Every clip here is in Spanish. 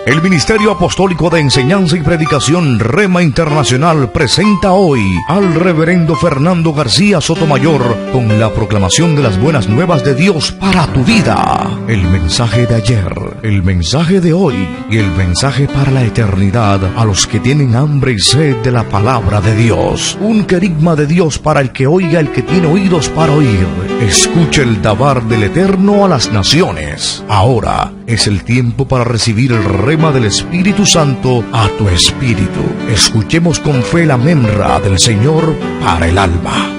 El Ministerio Apostólico de Enseñanza y Predicación Rema Internacional presenta hoy al Reverendo Fernando García Sotomayor con la proclamación de las buenas nuevas de Dios para tu vida. El mensaje de ayer, el mensaje de hoy y el mensaje para la eternidad a los que tienen hambre y sed de la palabra de Dios. Un querigma de Dios para el que oiga, el que tiene oídos para oír. Escuche el dabar del Eterno a las naciones. Ahora es el tiempo para recibir el rema del Espíritu Santo a tu espíritu. Escuchemos con fe la memra del Señor para el alma.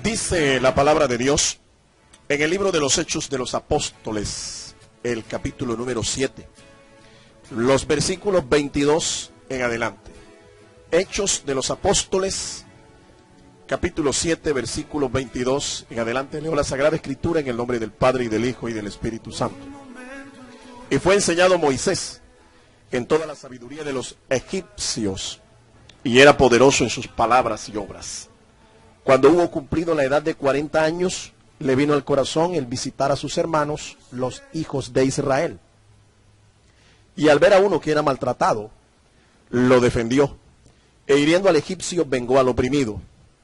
Dice la palabra de Dios en el libro de los Hechos de los Apóstoles, el capítulo número 7, los versículos 22 en adelante. Hechos de los Apóstoles, capítulo 7, versículos 22 en adelante. Leo la Sagrada Escritura en el nombre del Padre, y del Hijo, y del Espíritu Santo. Y fue enseñado Moisés en toda la sabiduría de los egipcios, y era poderoso en sus palabras y obras. Cuando hubo cumplido la edad de 40 años, le vino al corazón el visitar a sus hermanos, los hijos de Israel. Y al ver a uno que era maltratado, lo defendió, e hiriendo al egipcio vengó al oprimido.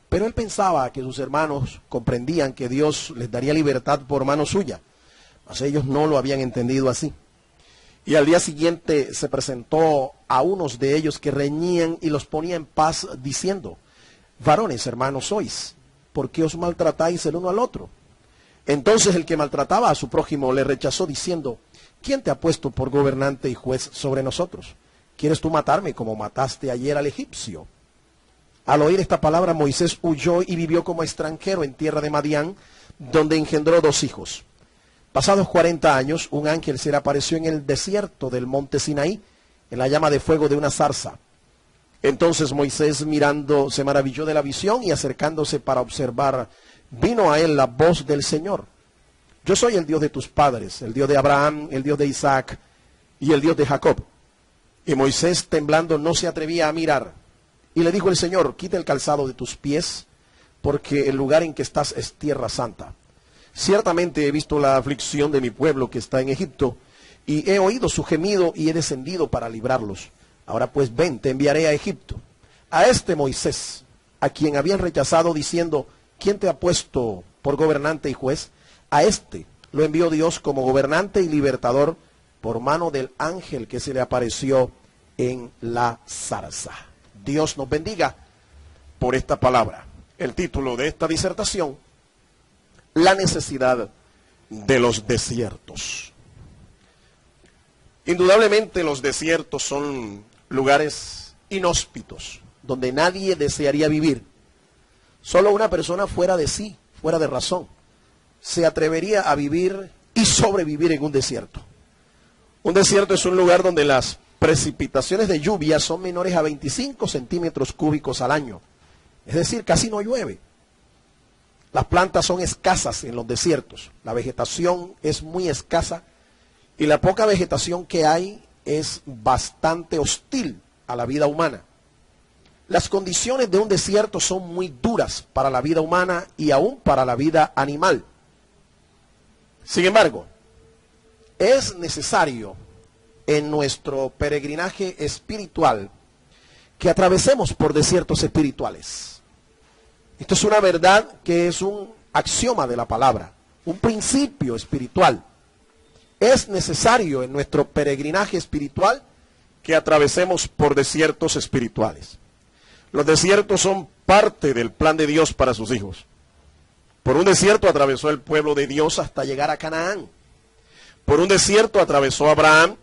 Pero él pensaba que sus hermanos comprendían que Dios les daría libertad por mano suya, mas ellos no lo habían entendido así. Y al día siguiente se presentó a unos de ellos que reñían y los ponía en paz, diciendo: varones, hermanos sois, ¿por qué os maltratáis el uno al otro? Entonces el que maltrataba a su prójimo le rechazó, diciendo: ¿quién te ha puesto por gobernante y juez sobre nosotros? ¿Quieres tú matarme como mataste ayer al egipcio? Al oír esta palabra, Moisés huyó y vivió como extranjero en tierra de Madián, donde engendró 2 hijos. Pasados 40 años, un ángel se le apareció en el desierto del monte Sinaí, en la llama de fuego de una zarza. Entonces Moisés, mirando, se maravilló de la visión, y acercándose para observar, vino a él la voz del Señor: yo soy el Dios de tus padres, el Dios de Abraham, el Dios de Isaac y el Dios de Jacob. Y Moisés, temblando, no se atrevía a mirar. Y le dijo el Señor: quita el calzado de tus pies, porque el lugar en que estás es tierra santa. Ciertamente he visto la aflicción de mi pueblo que está en Egipto, y he oído su gemido y he descendido para librarlos. Ahora pues ven, te enviaré a Egipto. A este Moisés, a quien habían rechazado diciendo: ¿quién te ha puesto por gobernante y juez? A este lo envió Dios como gobernante y libertador por mano del ángel que se le apareció en la zarza. Dios nos bendiga por esta palabra. El título de esta disertación: la necesidad de los desiertos. Indudablemente los desiertos son lugares inhóspitos, donde nadie desearía vivir. Solo una persona fuera de sí, fuera de razón, se atrevería a vivir y sobrevivir en un desierto. Un desierto es un lugar donde las precipitaciones de lluvia son menores a 25 centímetros cúbicos al año. Es decir, casi no llueve. Las plantas son escasas en los desiertos. La vegetación es muy escasa, y la poca vegetación que hay es bastante hostil a la vida humana. Las condiciones de un desierto son muy duras para la vida humana y aún para la vida animal. Sin embargo, es necesario en nuestro peregrinaje espiritual que atravesemos por desiertos espirituales. Esto es una verdad que es un axioma de la palabra, un principio espiritual. Es necesario en nuestro peregrinaje espiritual que atravesemos por desiertos espirituales. Los desiertos son parte del plan de Dios para sus hijos. Por un desierto atravesó el pueblo de Dios hasta llegar a Canaán. Por un desierto atravesó Abraham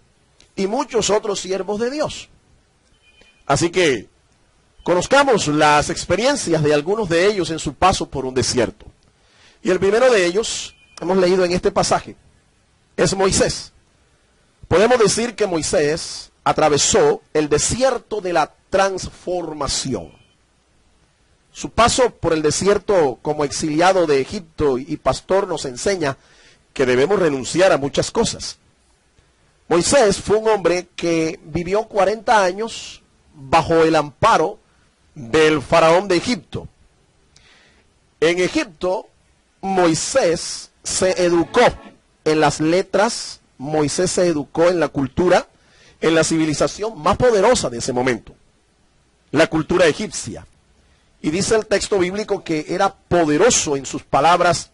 y muchos otros siervos de Dios. Así que conozcamos las experiencias de algunos de ellos en su paso por un desierto. Y el primero de ellos, hemos leído en este pasaje, es Moisés. Podemos decir que Moisés atravesó el desierto de la transformación. Su paso por el desierto como exiliado de Egipto y pastor nos enseña que debemos renunciar a muchas cosas. Moisés fue un hombre que vivió 40 años bajo el amparo del faraón de Egipto. En Egipto, Moisés se educó en las letras, Moisés se educó en la cultura, en la civilización más poderosa de ese momento, la cultura egipcia. Y dice el texto bíblico que era poderoso en sus palabras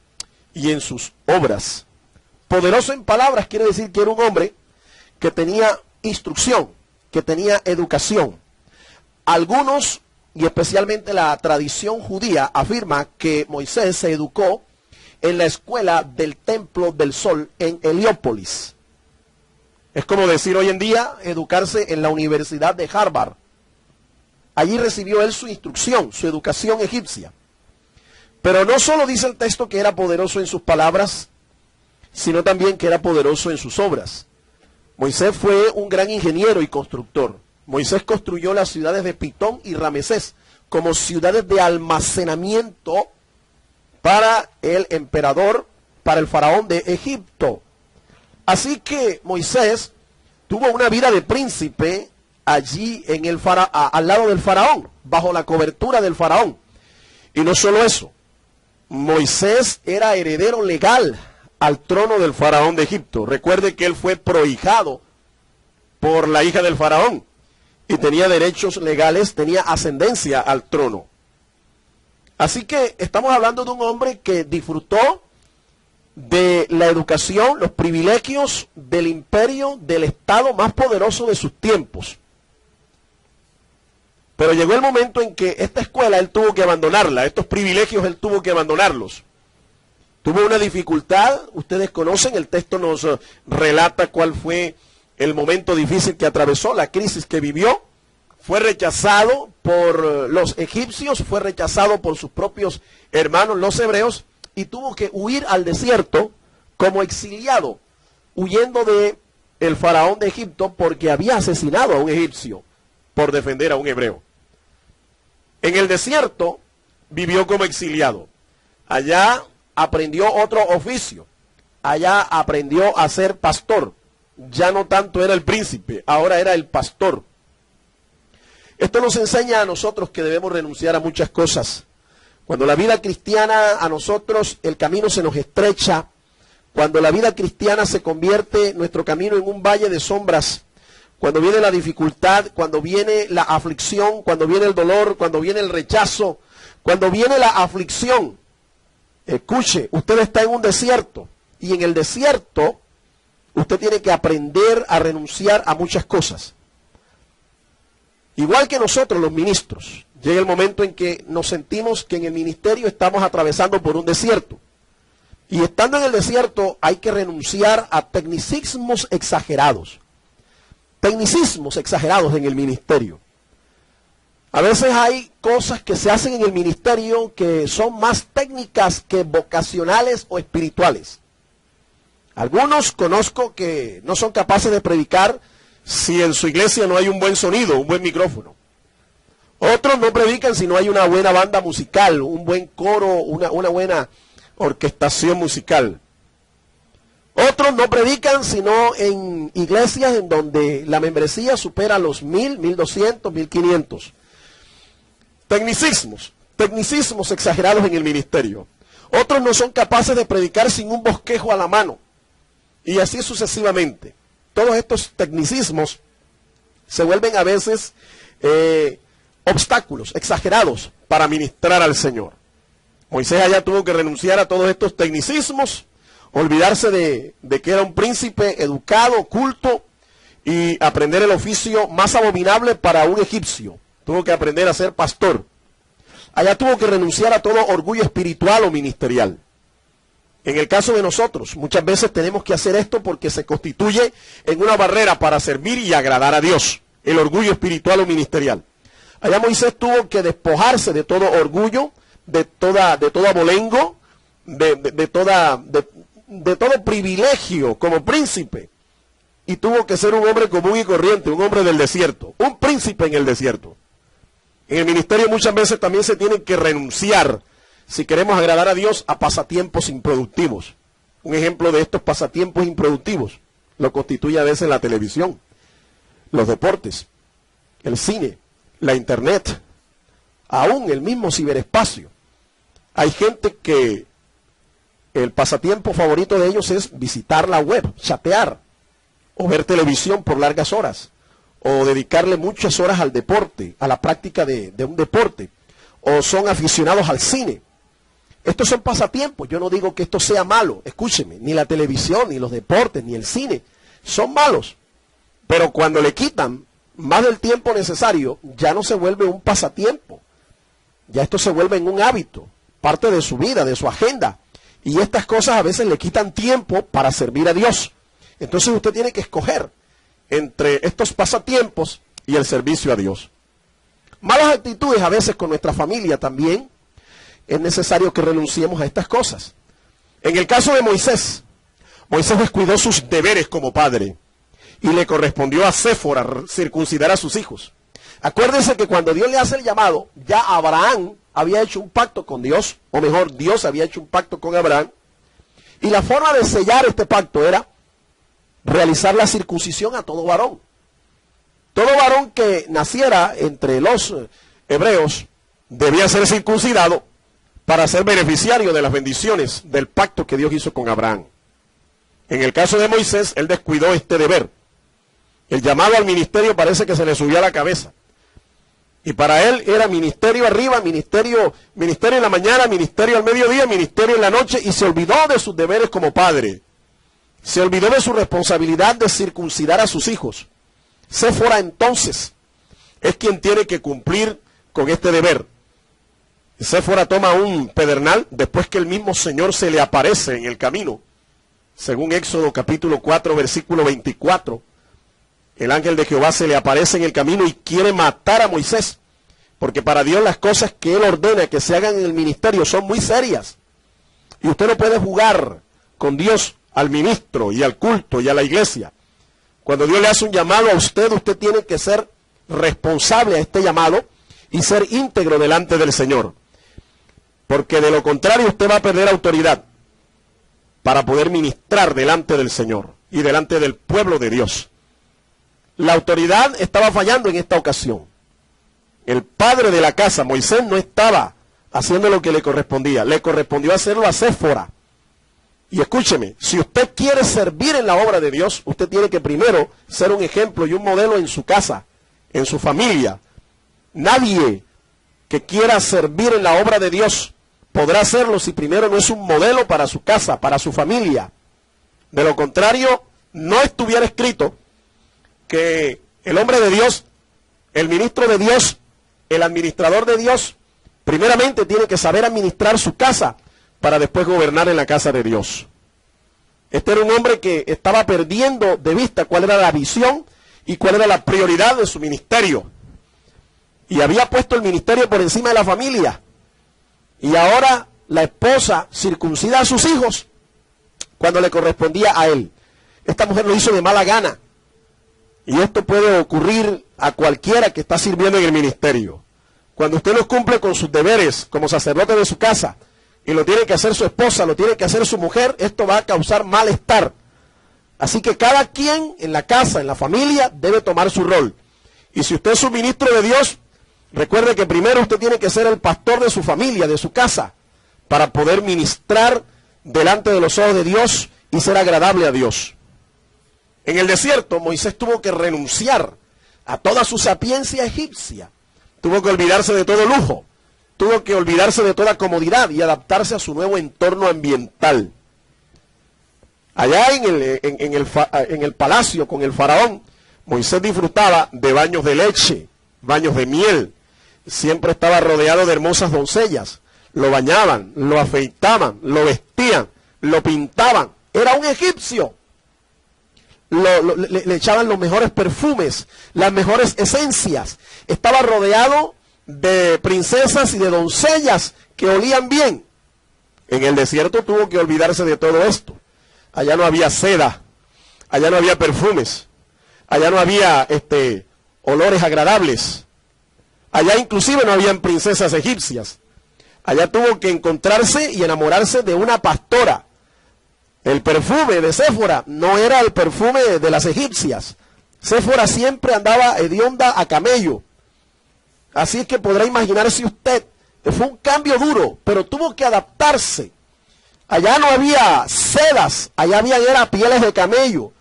y en sus obras. Poderoso en palabras quiere decir que era un hombre que tenía instrucción, que tenía educación. Algunos, y especialmente la tradición judía, afirma que Moisés se educó en la escuela del Templo del Sol en Heliópolis. Es como decir hoy en día educarse en la Universidad de Harvard. Allí recibió él su instrucción, su educación egipcia. Pero no solo dice el texto que era poderoso en sus palabras, sino también que era poderoso en sus obras. Moisés fue un gran ingeniero y constructor. Moisés construyó las ciudades de Pitón y Ramesés como ciudades de almacenamiento para el emperador, para el faraón de Egipto. Así que Moisés tuvo una vida de príncipe allí en al lado del faraón, bajo la cobertura del faraón. Y no solo eso, Moisés era heredero legal al trono del faraón de Egipto. Recuerde que él fue prohijado por la hija del faraón y tenía derechos legales, tenía ascendencia al trono. Así que estamos hablando de un hombre que disfrutó de la educación, los privilegios del imperio, del estado más poderoso de sus tiempos. Pero llegó el momento en que esta escuela él tuvo que abandonarla, estos privilegios él tuvo que abandonarlos. Tuvo una dificultad, ustedes conocen, el texto nos relata cuál fue el momento difícil que atravesó, la crisis que vivió. Fue rechazado por los egipcios, fue rechazado por sus propios hermanos, los hebreos, y tuvo que huir al desierto como exiliado, huyendo de el faraón de Egipto porque había asesinado a un egipcio por defender a un hebreo. En el desierto vivió como exiliado. Allá aprendió otro oficio. Allá aprendió a ser pastor. Ya no tanto era el príncipe, ahora era el pastor. Esto nos enseña a nosotros que debemos renunciar a muchas cosas. Cuando la vida cristiana a nosotros, el camino se nos estrecha. Cuando la vida cristiana se convierte nuestro camino en un valle de sombras. Cuando viene la dificultad, cuando viene la aflicción, cuando viene el dolor, cuando viene el rechazo, cuando viene la aflicción. Escuche, usted está en un desierto y en el desierto usted tiene que aprender a renunciar a muchas cosas. Igual que nosotros los ministros, llega el momento en que nos sentimos que en el ministerio estamos atravesando por un desierto. Y estando en el desierto hay que renunciar a tecnicismos exagerados. Tecnicismos exagerados en el ministerio. A veces hay cosas que se hacen en el ministerio que son más técnicas que vocacionales o espirituales. Algunos conozco que no son capaces de predicar si en su iglesia no hay un buen sonido, un buen micrófono. Otros no predican si no hay una buena banda musical, un buen coro, una buena orquestación musical. Otros no predican sino en iglesias en donde la membresía supera los 1,000, 1,200, 1,500. Tecnicismos exagerados en el ministerio. Otros no son capaces de predicar sin un bosquejo a la mano. Y así sucesivamente. Todos estos tecnicismos se vuelven a veces obstáculos exagerados para ministrar al Señor. Moisés allá tuvo que renunciar a todos estos tecnicismos, olvidarse de que era un príncipe educado, culto, y aprender el oficio más abominable para un egipcio. Tuvo que aprender a ser pastor. Allá tuvo que renunciar a todo orgullo espiritual o ministerial. En el caso de nosotros, muchas veces tenemos que hacer esto porque se constituye en una barrera para servir y agradar a Dios, el orgullo espiritual o ministerial. Allá Moisés tuvo que despojarse de todo orgullo, de todo abolengo, de todo privilegio como príncipe. Y tuvo que ser un hombre común y corriente, un hombre del desierto, un príncipe en el desierto. En el ministerio muchas veces también se tiene que renunciar, si queremos agradar a Dios, a pasatiempos improductivos. Un ejemplo de estos pasatiempos improductivos lo constituye a veces la televisión, los deportes, el cine, la internet, aún el mismo ciberespacio. Hay gente que el pasatiempo favorito de ellos es visitar la web, chatear, o ver televisión por largas horas, o dedicarle muchas horas al deporte, a la práctica de un deporte, o son aficionados al cine. Estos son pasatiempos. Yo no digo que esto sea malo, escúcheme, ni la televisión, ni los deportes, ni el cine son malos, pero cuando le quitan más del tiempo necesario, ya no se vuelve un pasatiempo, ya esto se vuelve en un hábito, parte de su vida, de su agenda, y estas cosas a veces le quitan tiempo para servir a Dios. Entonces usted tiene que escoger entre estos pasatiempos y el servicio a Dios. Malas actitudes a veces con nuestra familia también, es necesario que renunciemos a estas cosas. En el caso de Moisés, Moisés descuidó sus deberes como padre y le correspondió a Séfora circuncidar a sus hijos. Acuérdense que cuando Dios le hace el llamado, ya Abraham había hecho un pacto con Dios, o mejor, Dios había hecho un pacto con Abraham, y la forma de sellar este pacto era realizar la circuncisión a todo varón. Todo varón que naciera entre los hebreos debía ser circuncidado para ser beneficiario de las bendiciones del pacto que Dios hizo con Abraham. En el caso de Moisés, él descuidó este deber. El llamado al ministerio parece que se le subió a la cabeza. Y para él era ministerio arriba, ministerio en la mañana, ministerio al mediodía, ministerio en la noche, y se olvidó de sus deberes como padre. Se olvidó de su responsabilidad de circuncidar a sus hijos. Séfora entonces es quien tiene que cumplir con este deber. Séfora toma un pedernal después que el mismo Señor se le aparece en el camino. Según Éxodo capítulo 4, versículo 24, el ángel de Jehová se le aparece en el camino y quiere matar a Moisés, porque para Dios las cosas que Él ordena que se hagan en el ministerio son muy serias. Y usted no puede jugar con Dios, al ministro y al culto y a la iglesia. Cuando Dios le hace un llamado a usted, usted tiene que ser responsable a este llamado y ser íntegro delante del Señor. Porque de lo contrario usted va a perder autoridad para poder ministrar delante del Señor y delante del pueblo de Dios. La autoridad estaba fallando en esta ocasión. El padre de la casa, Moisés, no estaba haciendo lo que le correspondía. Le correspondió hacerlo a Séfora. Y escúcheme, si usted quiere servir en la obra de Dios, usted tiene que primero ser un ejemplo y un modelo en su casa, en su familia. Nadie que quiera servir en la obra de Dios podrá hacerlo si primero no es un modelo para su casa, para su familia. De lo contrario, no estuviera escrito que el hombre de Dios, el ministro de Dios, el administrador de Dios, primeramente tiene que saber administrar su casa para después gobernar en la casa de Dios. Este era un hombre que estaba perdiendo de vista cuál era la visión y cuál era la prioridad de su ministerio. Y había puesto el ministerio por encima de la familia. Y ahora la esposa circuncida a sus hijos cuando le correspondía a él. Esta mujer lo hizo de mala gana. Y esto puede ocurrir a cualquiera que está sirviendo en el ministerio. Cuando usted no cumple con sus deberes como sacerdote de su casa, y lo tiene que hacer su esposa, lo tiene que hacer su mujer, esto va a causar malestar. Así que cada quien en la casa, en la familia, debe tomar su rol. Y si usted es un ministro de Dios, recuerde que primero usted tiene que ser el pastor de su familia, de su casa, para poder ministrar delante de los ojos de Dios y ser agradable a Dios. En el desierto, Moisés tuvo que renunciar a toda su sapiencia egipcia. Tuvo que olvidarse de todo lujo. Tuvo que olvidarse de toda comodidad y adaptarse a su nuevo entorno ambiental. Allá en el palacio con el faraón, Moisés disfrutaba de baños de leche, baños de miel. Siempre estaba rodeado de hermosas doncellas. Lo bañaban, lo afeitaban, lo vestían, lo pintaban. Era un egipcio. Le echaban los mejores perfumes, las mejores esencias. Estaba rodeado de princesas y de doncellas que olían bien. En el desierto tuvo que olvidarse de todo esto. Allá no había seda, allá no había perfumes, allá no había olores agradables, allá inclusive no habían princesas egipcias. Allá tuvo que encontrarse y enamorarse de una pastora. El perfume de Séfora no era el perfume de las egipcias. Séfora siempre andaba hedionda a camello. Así es que podrá imaginarse usted, fue un cambio duro, pero tuvo que adaptarse Allá no había sedas, allá había era pieles de camello.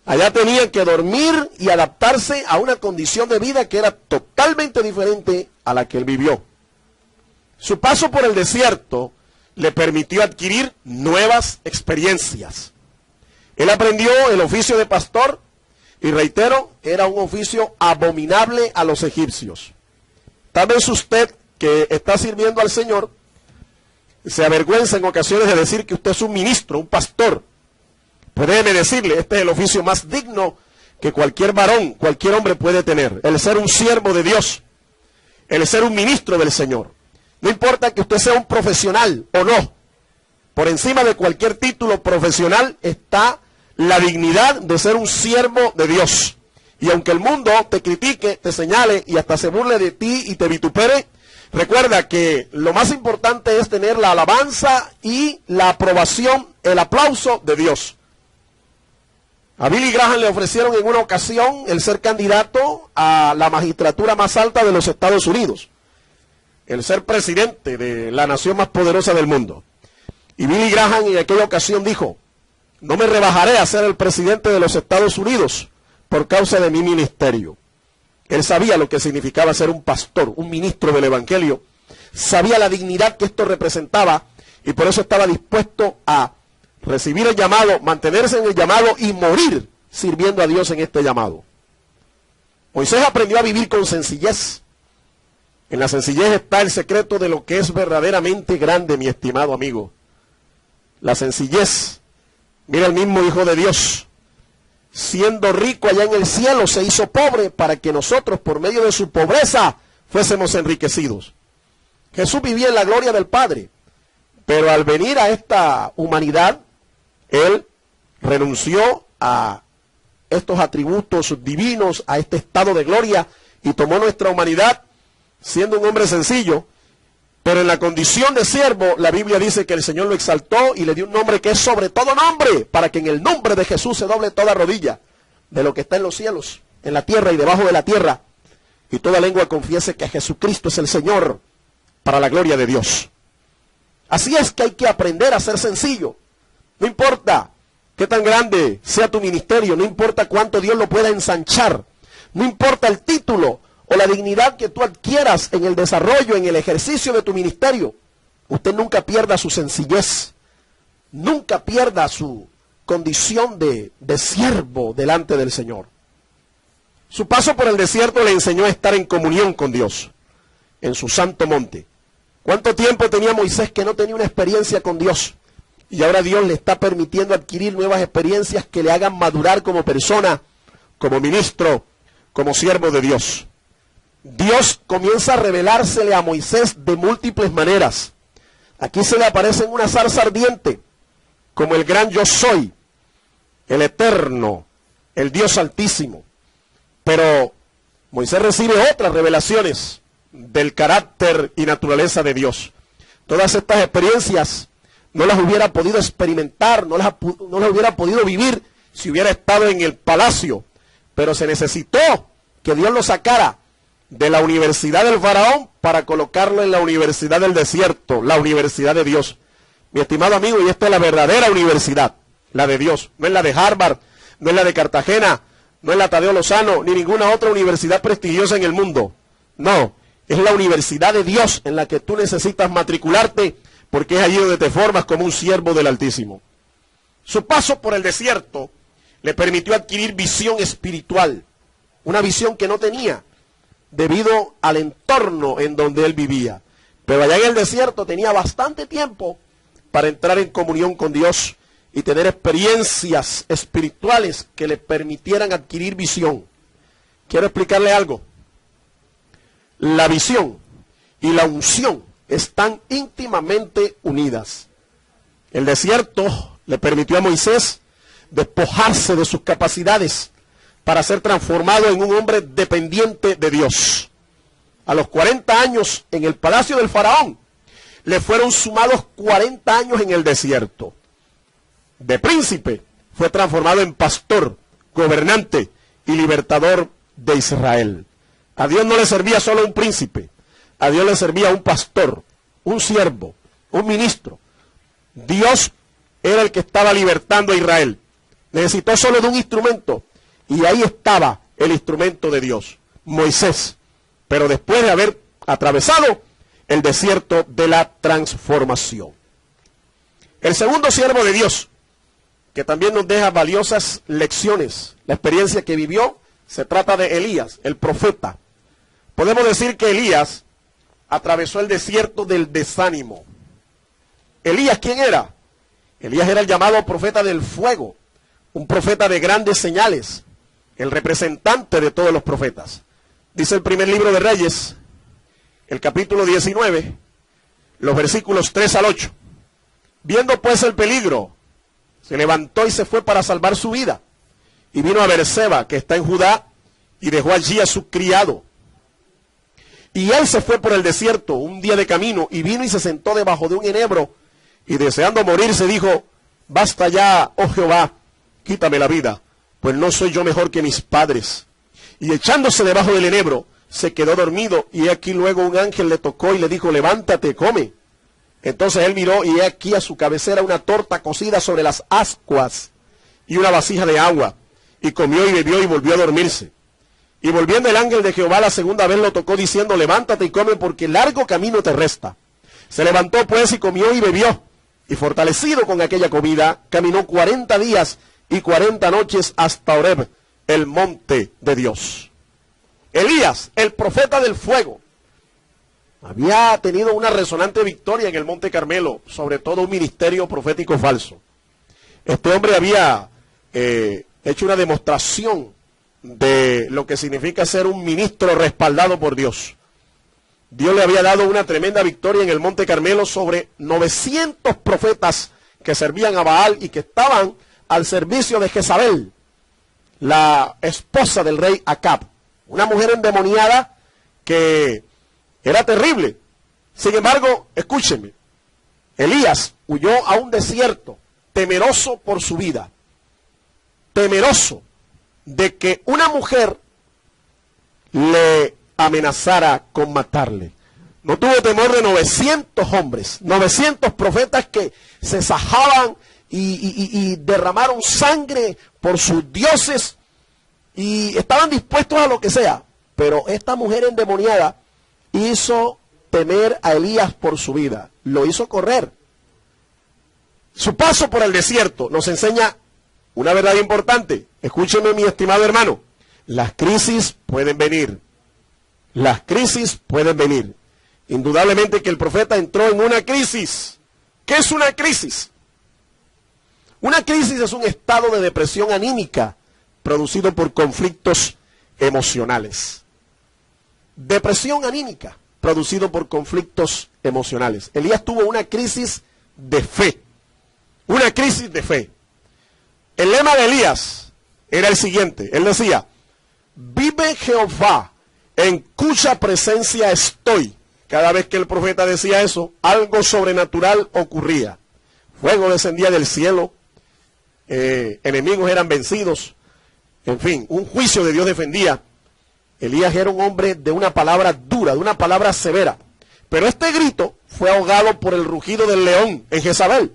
Allá tenían que dormir y adaptarse a una condición de vida que era totalmente diferente a la que él vivió. Su paso por el desierto le permitió adquirir nuevas experiencias. Él aprendió el oficio de pastor y, reitero, era un oficio abominable a los egipcios. Tal vez usted, que está sirviendo al Señor, se avergüenza en ocasiones de decir que usted es un ministro, un pastor. Pues déjeme decirle, este es el oficio más digno que cualquier varón, cualquier hombre puede tener. El ser un siervo de Dios, el ser un ministro del Señor. No importa que usted sea un profesional o no. Por encima de cualquier título profesional está la dignidad de ser un siervo de Dios. Y aunque el mundo te critique, te señale y hasta se burle de ti y te vitupere, recuerda que lo más importante es tener la alabanza y la aprobación, el aplauso de Dios. A Billy Graham le ofrecieron en una ocasión el ser candidato a la magistratura más alta de los Estados Unidos, el ser presidente de la nación más poderosa del mundo. Y Billy Graham en aquella ocasión dijo: no me rebajaré a ser el presidente de los Estados Unidos por causa de mi ministerio. Él sabía lo que significaba ser un pastor, un ministro del Evangelio, sabía la dignidad que esto representaba y por eso estaba dispuesto a recibir el llamado, mantenerse en el llamado y morir sirviendo a Dios en este llamado. Moisés aprendió a vivir con sencillez. En la sencillez está el secreto de lo que es verdaderamente grande, mi estimado amigo. La sencillez. Mira, el mismo Hijo de Dios, siendo rico allá en el cielo, se hizo pobre para que nosotros, por medio de su pobreza, fuésemos enriquecidos. Jesús vivía en la gloria del Padre, pero al venir a esta humanidad, Él renunció a estos atributos divinos, a este estado de gloria, y tomó nuestra humanidad, siendo un hombre sencillo, pero en la condición de siervo, la Biblia dice que el Señor lo exaltó y le dio un nombre que es sobre todo nombre, para que en el nombre de Jesús se doble toda rodilla de lo que está en los cielos, en la tierra y debajo de la tierra, y toda lengua confiese que Jesucristo es el Señor, para la gloria de Dios. Así es que hay que aprender a ser sencillo. No importa qué tan grande sea tu ministerio, no importa cuánto Dios lo pueda ensanchar, no importa el título o la dignidad que tú adquieras en el desarrollo, en el ejercicio de tu ministerio, usted nunca pierda su sencillez, nunca pierda su condición de siervo delante del Señor. Su paso por el desierto le enseñó a estar en comunión con Dios, en su santo monte. ¿Cuánto tiempo tenía Moisés que no tenía una experiencia con Dios? Y ahora Dios le está permitiendo adquirir nuevas experiencias que le hagan madurar como persona, como ministro, como siervo de Dios. Dios comienza a revelársele a Moisés de múltiples maneras. Aquí se le aparece en una zarza ardiente, como el gran yo soy, el eterno, el Dios altísimo. Pero Moisés recibe otras revelaciones del carácter y naturaleza de Dios. Todas estas experiencias no las hubiera podido experimentar, no las hubiera podido vivir si hubiera estado en el palacio. Pero se necesitó que Dios lo sacara de la universidad del faraón para colocarlo en la universidad del desierto, la universidad de Dios. Mi estimado amigo, y esta es la verdadera universidad, la de Dios. No es la de Harvard, no es la de Cartagena, no es la Tadeo Lozano, ni ninguna otra universidad prestigiosa en el mundo. No, es la universidad de Dios en la que tú necesitas matricularte, porque es allí donde te formas como un siervo del Altísimo. Su paso por el desierto le permitió adquirir visión espiritual, una visión que no tenía debido al entorno en donde él vivía. Pero allá en el desierto tenía bastante tiempo para entrar en comunión con Dios y tener experiencias espirituales que le permitieran adquirir visión. Quiero explicarle algo. La visión y la unción están íntimamente unidas. El desierto le permitió a Moisés despojarse de sus capacidades para ser transformado en un hombre dependiente de Dios. A los 40 años en el palacio del faraón, le fueron sumados 40 años en el desierto. De príncipe, fue transformado en pastor, gobernante y libertador de Israel. A Dios no le servía solo un príncipe, a Dios le servía un pastor, un siervo, un ministro. Dios era el que estaba libertando a Israel. Necesitó solo de un instrumento. Y ahí estaba el instrumento de Dios, Moisés. Pero después de haber atravesado el desierto de la transformación. El segundo siervo de Dios, que también nos deja valiosas lecciones. La experiencia que vivió, se trata de Elías, el profeta. Podemos decir que Elías atravesó el desierto del desánimo. Elías, ¿quién era? Elías era el llamado profeta del fuego, un profeta de grandes señales, el representante de todos los profetas. Dice el primer libro de Reyes, el capítulo 19, los versículos 3 al 8. Viendo pues el peligro, se levantó y se fue para salvar su vida. Y vino a Beerseba, que está en Judá, y dejó allí a su criado. Y él se fue por el desierto un día de camino, y vino y se sentó debajo de un enebro, y deseando morirse dijo, basta ya, oh Jehová, quítame la vida, pues no soy yo mejor que mis padres. Y echándose debajo del enebro, se quedó dormido, y aquí luego un ángel le tocó y le dijo, levántate, come. Entonces él miró, y he aquí a su cabecera una torta cocida sobre las ascuas, y una vasija de agua, y comió y bebió y volvió a dormirse. Y volviendo el ángel de Jehová la segunda vez lo tocó diciendo, levántate y come porque largo camino te resta. Se levantó pues y comió y bebió, y fortalecido con aquella comida, caminó 40 días y 40 noches hasta Horeb, el monte de Dios. Elías, el profeta del fuego, había tenido una resonante victoria en el Monte Carmelo, sobre todo un ministerio profético falso. Este hombre había hecho una demostración de lo que significa ser un ministro respaldado por Dios. Dios le había dado una tremenda victoria en el Monte Carmelo sobre 900 profetas que servían a Baal y que estaban al servicio de Jezabel, la esposa del rey Acab, una mujer endemoniada que era terrible. Sin embargo, escúchenme, Elías huyó a un desierto, temeroso por su vida, temeroso de que una mujer le amenazara con matarle. No tuvo temor de 900 hombres, 900 profetas que se sajaban y derramaron sangre por sus dioses y estaban dispuestos a lo que sea. Pero esta mujer endemoniada hizo temer a Elías por su vida, lo hizo correr. Su paso por el desierto nos enseña una verdad importante. Escúcheme, mi estimado hermano, las crisis pueden venir. Las crisis pueden venir. Indudablemente que el profeta entró en una crisis. ¿Qué es una crisis? Una crisis es un estado de depresión anímica producido por conflictos emocionales. Depresión anímica producido por conflictos emocionales. Elías tuvo una crisis de fe. Una crisis de fe. El lema de Elías era el siguiente. Él decía, vive Jehová, en cuya presencia estoy. Cada vez que el profeta decía eso, algo sobrenatural ocurría. Fuego descendía del cielo, enemigos eran vencidos, en fin, un juicio de Dios defendía. Elías era un hombre de una palabra dura, de una palabra severa. Pero este grito fue ahogado por el rugido del león en Jezabel,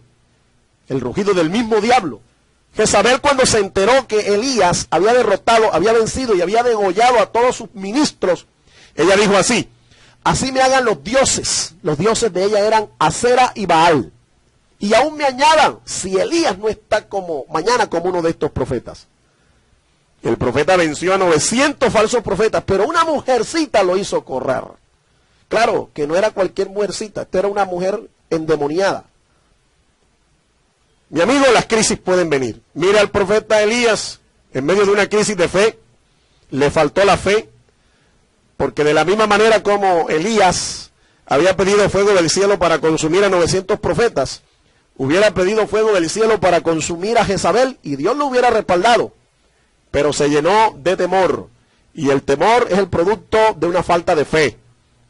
el rugido del mismo diablo. Jezabel, cuando se enteró que Elías había derrotado, había vencido y había degollado a todos sus ministros, ella dijo así, así me hagan los dioses de ella eran Acera y Baal, y aún me añadan, si Elías no está mañana como uno de estos profetas. El profeta venció a 900 falsos profetas, pero una mujercita lo hizo correr. Claro, que no era cualquier mujercita, esta era una mujer endemoniada. Mi amigo, las crisis pueden venir. Mira al profeta Elías, en medio de una crisis de fe, le faltó la fe, porque de la misma manera como Elías había pedido fuego del cielo para consumir a 900 profetas, hubiera pedido fuego del cielo para consumir a Jezabel y Dios lo hubiera respaldado. Pero se llenó de temor, y el temor es el producto de una falta de fe.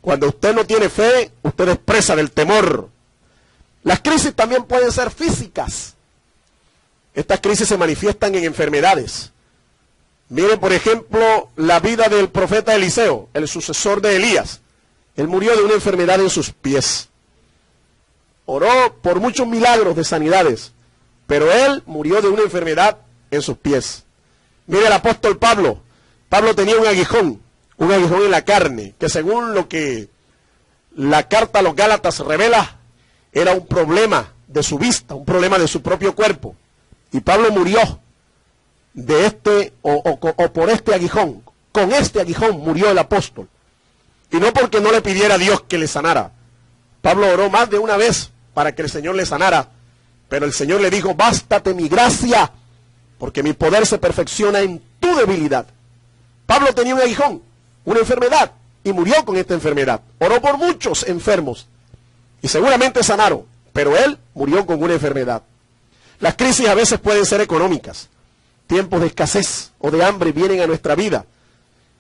Cuando usted no tiene fe, usted es presa del temor. Las crisis también pueden ser físicas. Estas crisis se manifiestan en enfermedades. Miren, por ejemplo, la vida del profeta Eliseo, el sucesor de Elías. Él murió de una enfermedad en sus pies. oró por muchos milagros de sanidades, pero él murió de una enfermedad en sus pies. Mire el apóstol Pablo. Pablo tenía un aguijón en la carne, que según lo que la carta a los Gálatas revela, era un problema de su vista, un problema de su propio cuerpo. Y Pablo murió de o por este aguijón. Con este aguijón murió el apóstol. Y no porque no le pidiera a Dios que le sanara. Pablo oró más de una vez para que el Señor le sanara, pero el Señor le dijo: bástate mi gracia, porque mi poder se perfecciona en tu debilidad. Pablo tenía un aguijón, una enfermedad, y murió con esta enfermedad. Oró por muchos enfermos, y seguramente sanaron, pero él murió con una enfermedad. Las crisis a veces pueden ser económicas. Tiempos de escasez o de hambre vienen a nuestra vida.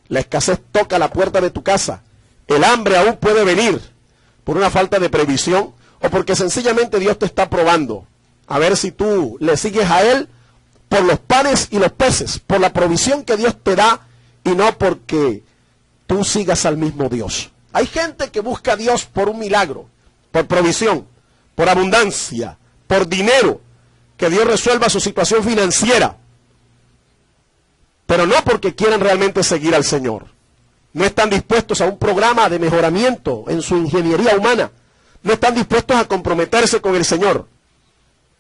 La escasez toca la puerta de tu casa. El hambre aún puede venir por una falta de previsión o porque sencillamente Dios te está probando. A ver si tú le sigues a Él por los panes y los peces, por la provisión que Dios te da y no porque tú sigas al mismo Dios. Hay gente que busca a Dios por un milagro, por provisión, por abundancia, por dinero, que Dios resuelva su situación financiera, pero no porque quieran realmente seguir al Señor. No están dispuestos a un programa de mejoramiento en su ingeniería humana. No están dispuestos a comprometerse con el Señor.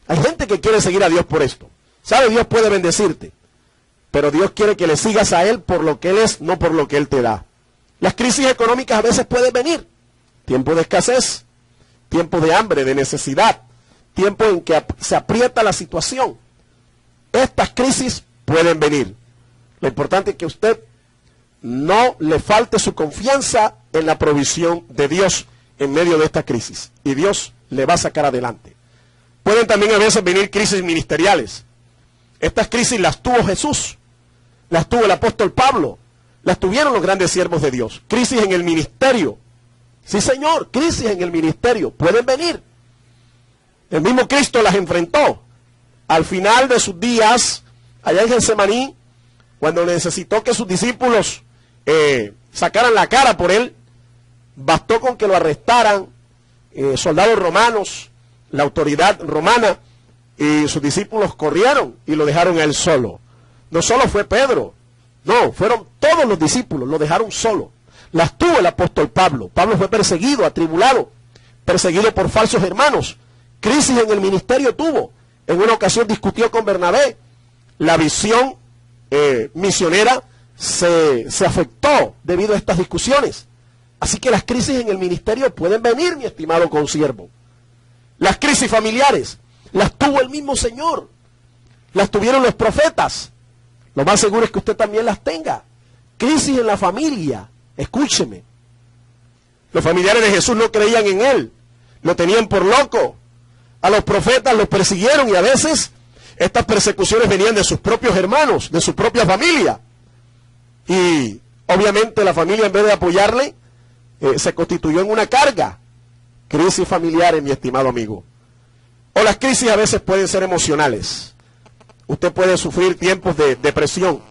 Hay gente que quiere seguir a Dios por esto. ¿Sabe? Dios puede bendecirte, pero Dios quiere que le sigas a Él por lo que Él es, no por lo que Él te da. Las crisis económicas a veces pueden venir. Tiempo de escasez, tiempo de hambre, de necesidad, tiempo en que se aprieta la situación. Estas crisis pueden venir. Lo importante es que usted no le falte su confianza en la provisión de Dios en medio de esta crisis. Y Dios le va a sacar adelante. Pueden también a veces venir crisis ministeriales. Estas crisis las tuvo Jesús, las tuvo el apóstol Pablo, las tuvieron los grandes siervos de Dios. Crisis en el ministerio. Sí, Señor, crisis en el ministerio. Pueden venir. El mismo Cristo las enfrentó. Al final de sus días, allá en Getsemaní, cuando necesitó que sus discípulos sacaran la cara por él, bastó con que lo arrestaran soldados romanos, la autoridad romana, y sus discípulos corrieron y lo dejaron a él solo. No solo fue Pedro, no, fueron todos los discípulos, lo dejaron solo. Las tuvo el apóstol Pablo. Pablo fue perseguido, atribulado, perseguido por falsos hermanos. Crisis en el ministerio tuvo. En una ocasión discutió con Bernabé. La visión misionera se afectó debido a estas discusiones. Así que las crisis en el ministerio pueden venir, mi estimado consiervo. Las crisis familiares las tuvo el mismo Señor. Las tuvieron los profetas. Lo más seguro es que usted también las tenga. Crisis en la familia. Escúcheme. Los familiares de Jesús no creían en Él. Lo tenían por loco. A los profetas los persiguieron y a veces estas persecuciones venían de sus propios hermanos, de su propia familia. Y obviamente la familia, en vez de apoyarle, se constituyó en una carga. Crisis familiares, mi estimado amigo. O las crisis a veces pueden ser emocionales. Usted puede sufrir tiempos de depresión,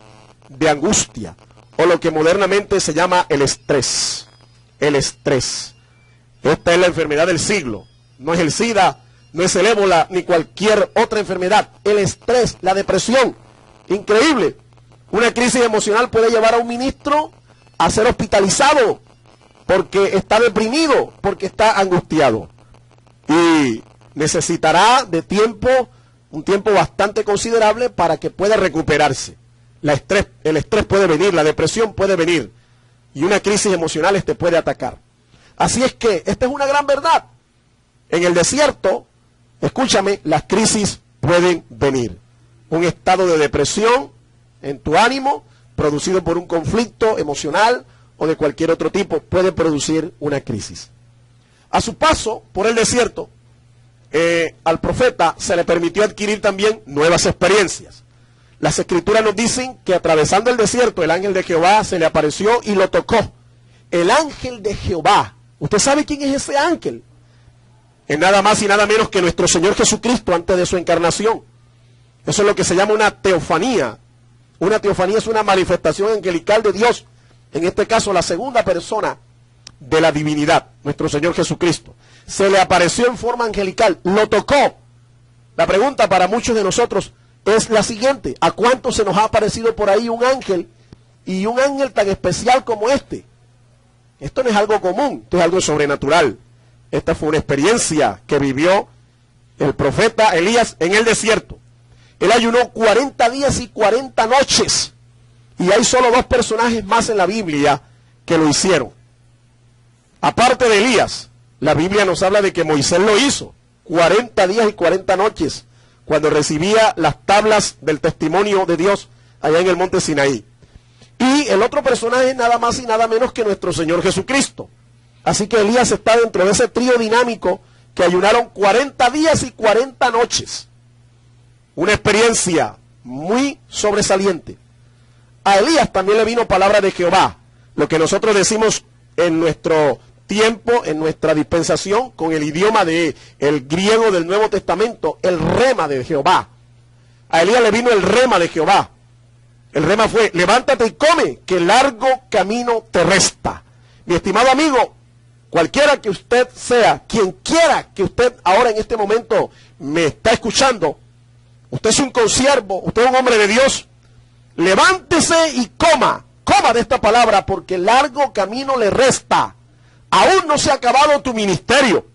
de angustia, o lo que modernamente se llama el estrés. El estrés. Esta es la enfermedad del siglo. No es el SIDA, no es el ébola, ni cualquier otra enfermedad. El estrés, la depresión. Increíble. Una crisis emocional puede llevar a un ministro a ser hospitalizado porque está deprimido, porque está angustiado. Y necesitará de tiempo, un tiempo bastante considerable para que pueda recuperarse. El estrés puede venir, la depresión puede venir. Y una crisis emocional te puede atacar. Así es que esta es una gran verdad. En el desierto, escúchame, las crisis pueden venir. Un estado de depresión en tu ánimo, producido por un conflicto emocional o de cualquier otro tipo, puede producir una crisis. A su paso por el desierto, al profeta se le permitió adquirir también nuevas experiencias. Las escrituras nos dicen que atravesando el desierto, el ángel de Jehová se le apareció y lo tocó. El ángel de Jehová. ¿Usted sabe quién es ese ángel? Es nada más y nada menos que nuestro Señor Jesucristo antes de su encarnación. Eso es lo que se llama una teofanía. Una teofanía es una manifestación angelical de Dios. En este caso, la segunda persona de la divinidad, nuestro Señor Jesucristo. se le apareció en forma angelical, lo tocó. La pregunta para muchos de nosotros es la siguiente: ¿a cuántos se nos ha aparecido por ahí un ángel, y un ángel tan especial como este? Esto no es algo común, esto es algo sobrenatural. Esta fue una experiencia que vivió el profeta Elías en el desierto. Él ayunó 40 días y 40 noches. Y hay solo dos personajes más en la Biblia que lo hicieron. Aparte de Elías, la Biblia nos habla de que Moisés lo hizo. 40 días y 40 noches, cuando recibía las tablas del testimonio de Dios allá en el monte Sinaí. Y el otro personaje es nada más y nada menos que nuestro Señor Jesucristo. Así que Elías está dentro de ese trío dinámico que ayunaron 40 días y 40 noches. Una experiencia muy sobresaliente. A Elías también le vino palabra de Jehová, lo que nosotros decimos en nuestro tiempo, en nuestra dispensación, con el idioma del griego del Nuevo Testamento, el rema de Jehová. A Elías le vino el rema de Jehová. El rema fue: levántate y come, que largo camino te resta. Mi estimado amigo, cualquiera que usted sea, quien quiera que usted ahora en este momento me está escuchando, usted es un consiervo, usted es un hombre de Dios, levántese y coma de esta palabra, porque largo camino le resta. Aún no se ha acabado tu ministerio.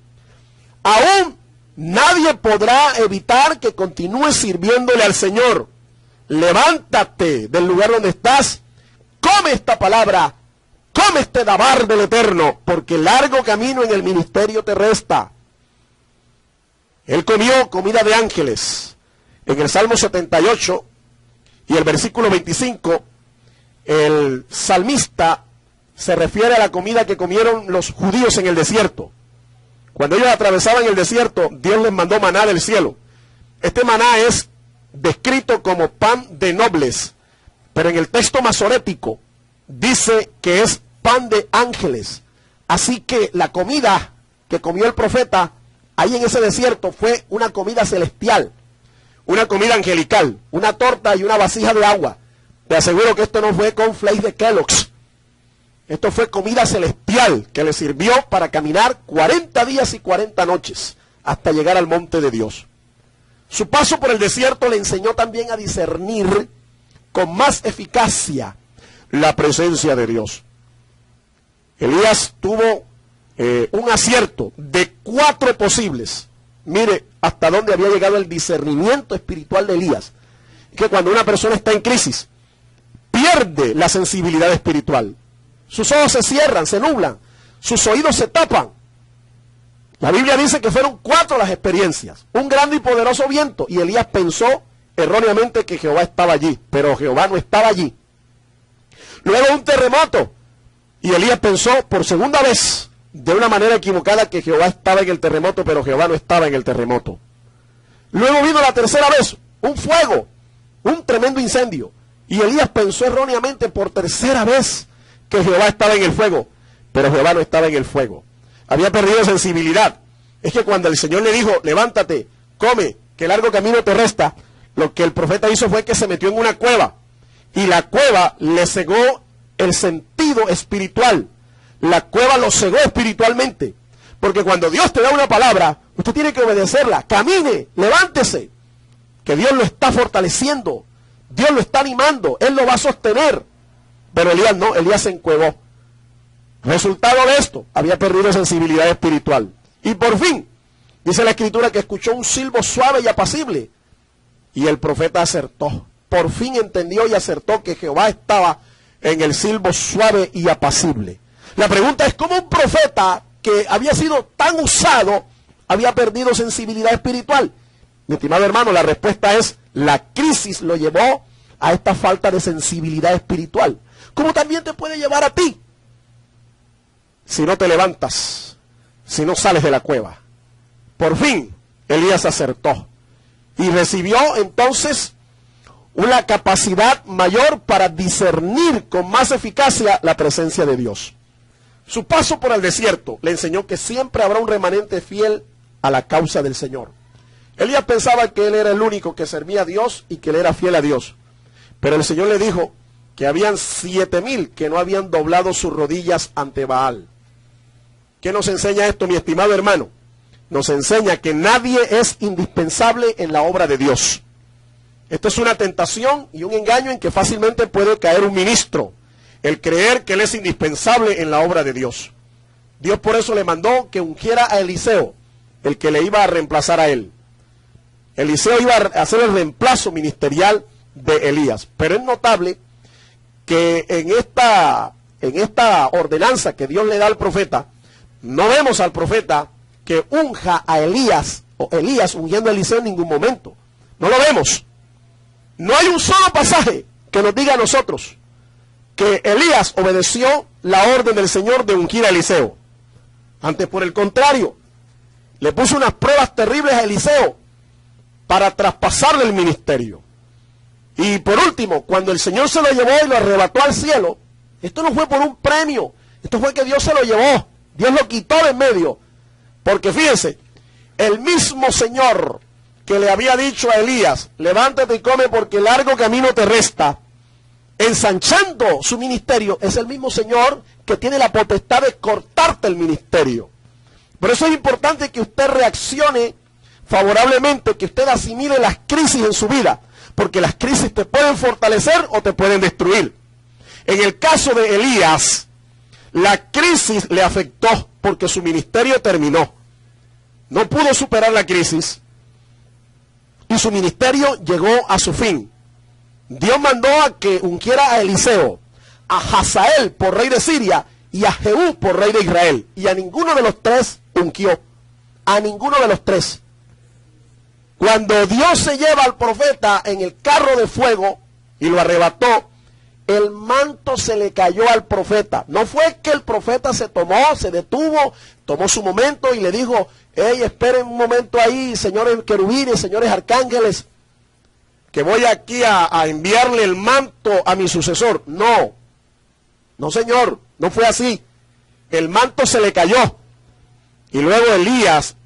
Aún nadie podrá evitar que continúes sirviéndole al Señor. Levántate del lugar donde estás, come esta palabra, come este dabar del Eterno, porque largo camino en el ministerio te resta. Él comió comida de ángeles. En el Salmo 78 y el versículo 25, el salmista se refiere a la comida que comieron los judíos en el desierto. Cuando ellos atravesaban el desierto, Dios les mandó maná del cielo. Este maná es descrito como pan de nobles, pero en el texto masorético dice que es pan de ángeles. Así que la comida que comió el profeta ahí en ese desierto fue una comida celestial, una comida angelical, una torta y una vasija de agua. Te aseguro que esto no fue cornflakes de Kellogg's. Esto fue comida celestial que le sirvió para caminar 40 días y 40 noches hasta llegar al monte de Dios. Su paso por el desierto le enseñó también a discernir con más eficacia la presencia de Dios. Elías tuvo un acierto de 4 posibles. Mire hasta dónde había llegado el discernimiento espiritual de Elías. Que cuando una persona está en crisis, pierde la sensibilidad espiritual. Sus ojos se cierran, se nublan, sus oídos se tapan. La Biblia dice que fueron 4 las experiencias. Un grande y poderoso viento, y Elías pensó erróneamente que Jehová estaba allí, pero Jehová no estaba allí. Luego un terremoto, y Elías pensó por segunda vez, de una manera equivocada, que Jehová estaba en el terremoto, pero Jehová no estaba en el terremoto. Luego vino la tercera vez, un fuego, un tremendo incendio, y Elías pensó erróneamente por tercera vez que Jehová estaba en el fuego, pero Jehová no estaba en el fuego. Había perdido sensibilidad. Es que cuando el Señor le dijo: levántate, come, que largo camino te resta, lo que el profeta hizo fue que se metió en una cueva, y la cueva le cegó el sentido espiritual. La cueva lo cegó espiritualmente, porque cuando Dios te da una palabra, usted tiene que obedecerla. Camine, levántese, que Dios lo está fortaleciendo, Dios lo está animando, Él lo va a sostener. Pero Elías no, Elías se encuevó. Resultado de esto, había perdido sensibilidad espiritual. Y por fin, dice la Escritura que escuchó un silbo suave y apacible, y el profeta acertó. Por fin entendió y acertó que Jehová estaba en el silbo suave y apacible. La pregunta es: ¿cómo un profeta que había sido tan usado había perdido sensibilidad espiritual? Mi estimado hermano, la respuesta es: la crisis lo llevó a esta falta de sensibilidad espiritual. ¿Cómo también te puede llevar a ti si no te levantas, si no sales de la cueva? Por fin, Elías acertó y recibió entonces una capacidad mayor para discernir con más eficacia la presencia de Dios. Su paso por el desierto le enseñó que siempre habrá un remanente fiel a la causa del Señor. Elías pensaba que él era el único que servía a Dios y que él era fiel a Dios. Pero el Señor le dijo que habían 7,000 que no habían doblado sus rodillas ante Baal. ¿Qué nos enseña esto, mi estimado hermano? nos enseña que nadie es indispensable en la obra de Dios. Esto es una tentación y un engaño en que fácilmente puede caer un ministro, el creer que él es indispensable en la obra de Dios. Dios por eso le mandó que ungiera a Eliseo, el que le iba a reemplazar a él. Eliseo iba a hacer el reemplazo ministerial de Elías. Pero es notable que en esta ordenanza que Dios le da al profeta, no vemos al profeta que unja a Elías, o Elías ungiendo a Eliseo en ningún momento. No lo vemos. No hay un solo pasaje que nos diga a nosotros que Elías obedeció la orden del Señor de ungir a Eliseo. Antes, por el contrario, le puso unas pruebas terribles a Eliseo para traspasarle el ministerio. Y por último, cuando el Señor se lo llevó y lo arrebató al cielo, esto no fue por un premio, esto fue que Dios se lo llevó, Dios lo quitó de en medio. Porque fíjense, el mismo Señor que le había dicho a Elías, levántate y come porque largo camino te resta, ensanchando su ministerio, es el mismo Señor que tiene la potestad de cortarte el ministerio. Por eso es importante que usted reaccione favorablemente, que usted asimile las crisis en su vida, porque las crisis te pueden fortalecer o te pueden destruir. En el caso de Elías, la crisis le afectó porque su ministerio terminó. No pudo superar la crisis y su ministerio llegó a su fin. Dios mandó a que ungiera a Eliseo, a Hazael por rey de Siria y a Jehú por rey de Israel. Y a ninguno de los tres ungió. A ninguno de los tres. Cuando Dios se lleva al profeta en el carro de fuego y lo arrebató, el manto se le cayó al profeta. No fue que el profeta se detuvo, tomó su momento y le dijo, hey, esperen un momento ahí, señores querubines, señores arcángeles, que voy aquí a enviarle el manto a mi sucesor. No, no señor, no fue así. El manto se le cayó. Y luego Elías,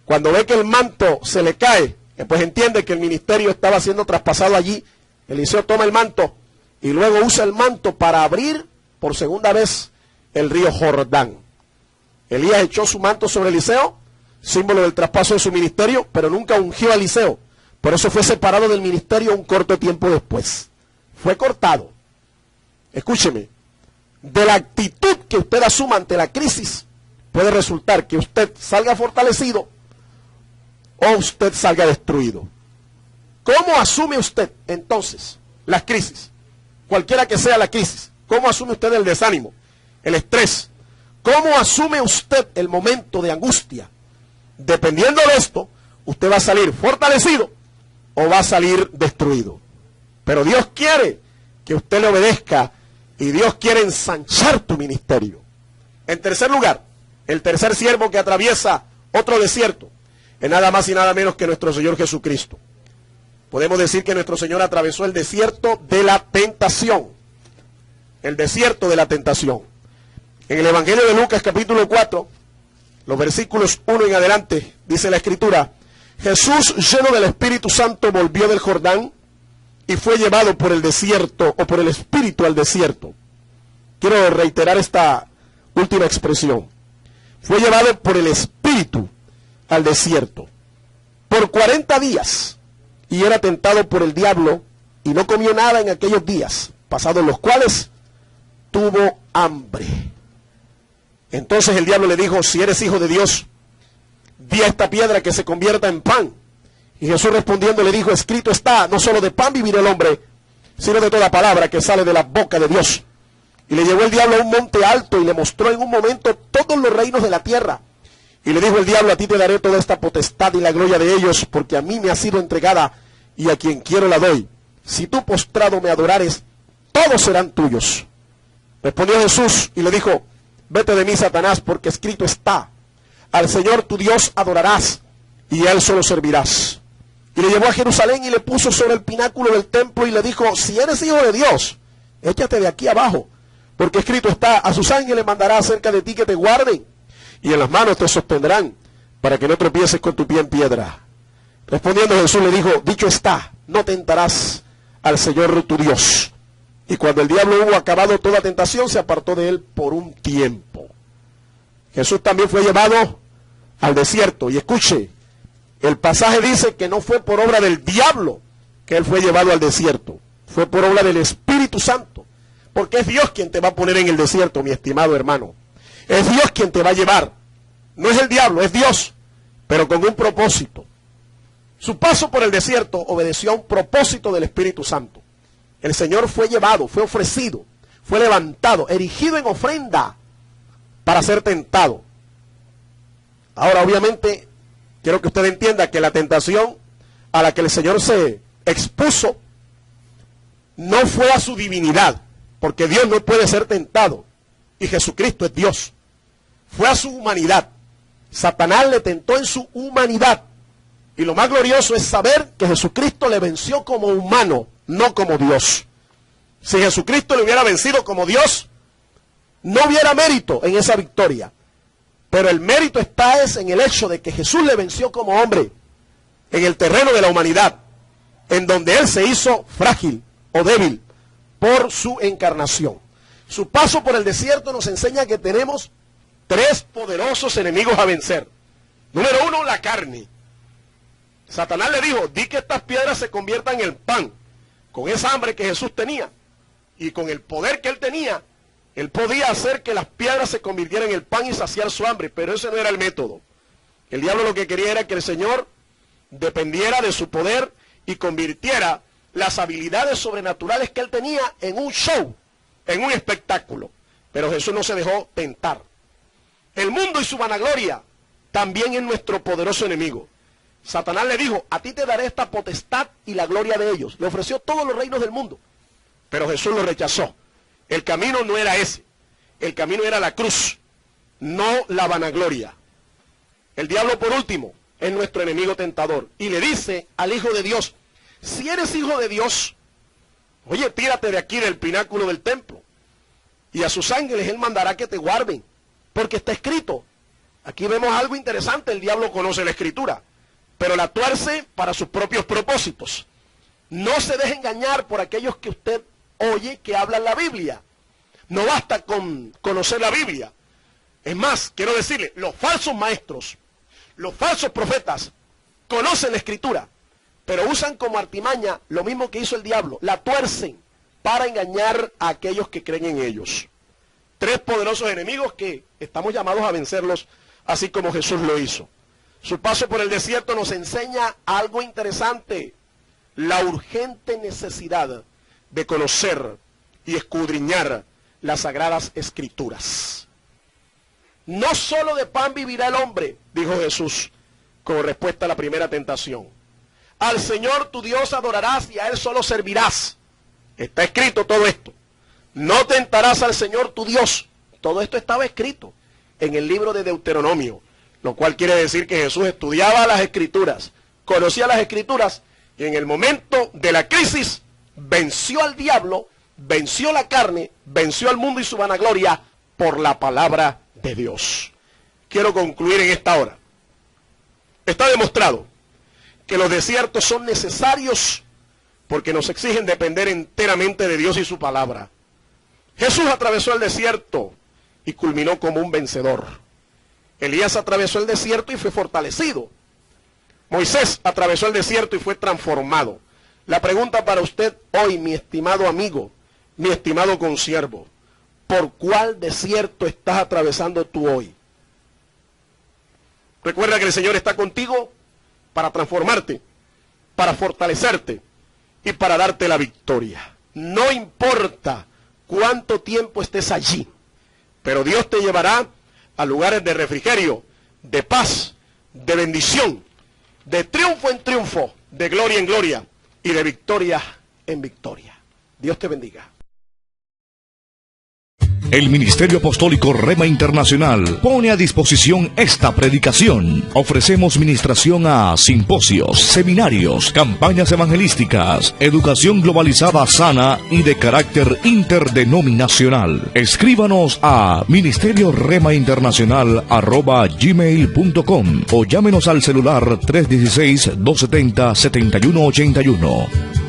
cuando ve que el manto se le cae, pues entiende que el ministerio estaba siendo traspasado allí. Eliseo toma el manto y luego usa el manto para abrir por segunda vez el río Jordán. Elías echó su manto sobre Eliseo, símbolo del traspaso de su ministerio, pero nunca ungió a Eliseo. Por eso fue separado del ministerio un corto tiempo después. Fue cortado. Escúcheme, de la actitud que usted asuma ante la crisis, puede resultar que usted salga fortalecido o usted salga destruido. ¿Cómo asume usted entonces las crisis? Cualquiera que sea la crisis. ¿Cómo asume usted el desánimo, el estrés? ¿Cómo asume usted el momento de angustia? Dependiendo de esto, usted va a salir fortalecido o va a salir destruido. Pero Dios quiere que usted le obedezca y Dios quiere ensanchar tu ministerio. En tercer lugar, el tercer siervo que atraviesa otro desierto es nada más y nada menos que nuestro Señor Jesucristo. Podemos decir que nuestro Señor atravesó el desierto de la tentación. El desierto de la tentación. En el Evangelio de Lucas capítulo 4, los versículos 1 en adelante, dice la Escritura, Jesús lleno del Espíritu Santo volvió del Jordán y fue llevado por el desierto o por el Espíritu al desierto. Quiero reiterar esta última expresión. Fue llevado por el Espíritu al desierto por 40 días y era tentado por el diablo y no comió nada en aquellos días, pasados los cuales tuvo hambre. Entonces el diablo le dijo, si eres hijo de Dios, di a esta piedra que se convierta en pan. Y Jesús respondiendo le dijo, escrito está, no solo de pan vivirá el hombre, sino de toda palabra que sale de la boca de Dios. Y le llevó el diablo a un monte alto y le mostró en un momento todos los reinos de la tierra. Y le dijo el diablo, a ti te daré toda esta potestad y la gloria de ellos, porque a mí me ha sido entregada y a quien quiero la doy. Si tú postrado me adorares, todos serán tuyos. Respondió Jesús y le dijo, vete de mí, Satanás, porque escrito está, al Señor tu Dios adorarás y a él solo servirás. Y le llevó a Jerusalén y le puso sobre el pináculo del templo y le dijo, si eres hijo de Dios, échate de aquí abajo, porque escrito está, a sus ángeles mandará acerca de ti que te guarden, y en las manos te sostendrán, para que no tropieces con tu pie en piedra. Respondiendo Jesús le dijo, dicho está, no tentarás al Señor tu Dios. Y cuando el diablo hubo acabado toda tentación, se apartó de él por un tiempo. Jesús también fue llevado al desierto. Y escuche, el pasaje dice que no fue por obra del diablo que él fue llevado al desierto, fue por obra del Espíritu Santo, porque es Dios quien te va a poner en el desierto, mi estimado hermano. Es Dios quien te va a llevar, no es el diablo, es Dios, pero con un propósito. Su paso por el desierto obedeció a un propósito del Espíritu Santo. El Señor fue llevado, fue ofrecido, fue levantado, erigido en ofrenda para ser tentado. Ahora, obviamente, quiero que usted entienda que la tentación a la que el Señor se expuso no fue a su divinidad, porque Dios no puede ser tentado y Jesucristo es Dios. Fue a su humanidad. Satanás le tentó en su humanidad. Y lo más glorioso es saber que Jesucristo le venció como humano, no como Dios. Si Jesucristo le hubiera vencido como Dios, no hubiera mérito en esa victoria. Pero el mérito está en el hecho de que Jesús le venció como hombre en el terreno de la humanidad, en donde Él se hizo frágil o débil por su encarnación. Su paso por el desierto nos enseña que tenemos tres poderosos enemigos a vencer. Número uno, la carne. Satanás le dijo, di que estas piedras se conviertan en pan. Con esa hambre que Jesús tenía y con el poder que él tenía, él podía hacer que las piedras se convirtieran en pan y saciar su hambre, pero ese no era el método. El diablo lo que quería era que el Señor dependiera de su poder y convirtiera las habilidades sobrenaturales que él tenía en un show, en un espectáculo. Pero Jesús no se dejó tentar. El mundo y su vanagloria también es nuestro poderoso enemigo. Satanás le dijo, a ti te daré esta potestad y la gloria de ellos. Le ofreció todos los reinos del mundo, pero Jesús lo rechazó. El camino no era ese, el camino era la cruz, no la vanagloria. El diablo, por último, es nuestro enemigo tentador y le dice al Hijo de Dios, si eres hijo de Dios, oye, tírate de aquí del pináculo del templo y a sus ángeles él mandará que te guarden, porque está escrito. Aquí vemos algo interesante, el diablo conoce la escritura, pero la tuerce para sus propios propósitos. No se deje engañar por aquellos que usted oye que hablan la Biblia. No basta con conocer la Biblia. Es más, quiero decirle, los falsos maestros, los falsos profetas, conocen la escritura, pero usan como artimaña lo mismo que hizo el diablo, la tuercen para engañar a aquellos que creen en ellos. Tres poderosos enemigos que estamos llamados a vencerlos, así como Jesús lo hizo. Su paso por el desierto nos enseña algo interesante, la urgente necesidad de conocer y escudriñar las sagradas escrituras. No solo de pan vivirá el hombre, dijo Jesús, como respuesta a la primera tentación. Al Señor tu Dios adorarás y a Él solo servirás. Está escrito todo esto. No tentarás al Señor tu Dios. Todo esto estaba escrito en el libro de Deuteronomio, lo cual quiere decir que Jesús estudiaba las escrituras, conocía las escrituras y en el momento de la crisis venció al diablo, venció la carne, venció al mundo y su vanagloria por la palabra de Dios. Quiero concluir en esta hora. Está demostrado que los desiertos son necesarios porque nos exigen depender enteramente de Dios y su palabra. Jesús atravesó el desierto y culminó como un vencedor. Elías atravesó el desierto y fue fortalecido. Moisés atravesó el desierto y fue transformado. La pregunta para usted hoy, mi estimado amigo, mi estimado consiervo, ¿por cuál desierto estás atravesando tú hoy? Recuerda que el Señor está contigo para transformarte, para fortalecerte y para darte la victoria. No importa cuánto tiempo estés allí, pero Dios te llevará a lugares de refrigerio, de paz, de bendición, de triunfo en triunfo, de gloria en gloria y de victoria en victoria. Dios te bendiga. El Ministerio Apostólico Rema Internacional pone a disposición esta predicación. Ofrecemos ministración a simposios, seminarios, campañas evangelísticas, educación globalizada sana y de carácter interdenominacional. Escríbanos a ministerioremainternacional@gmail.com o llámenos al celular 316-270-7181.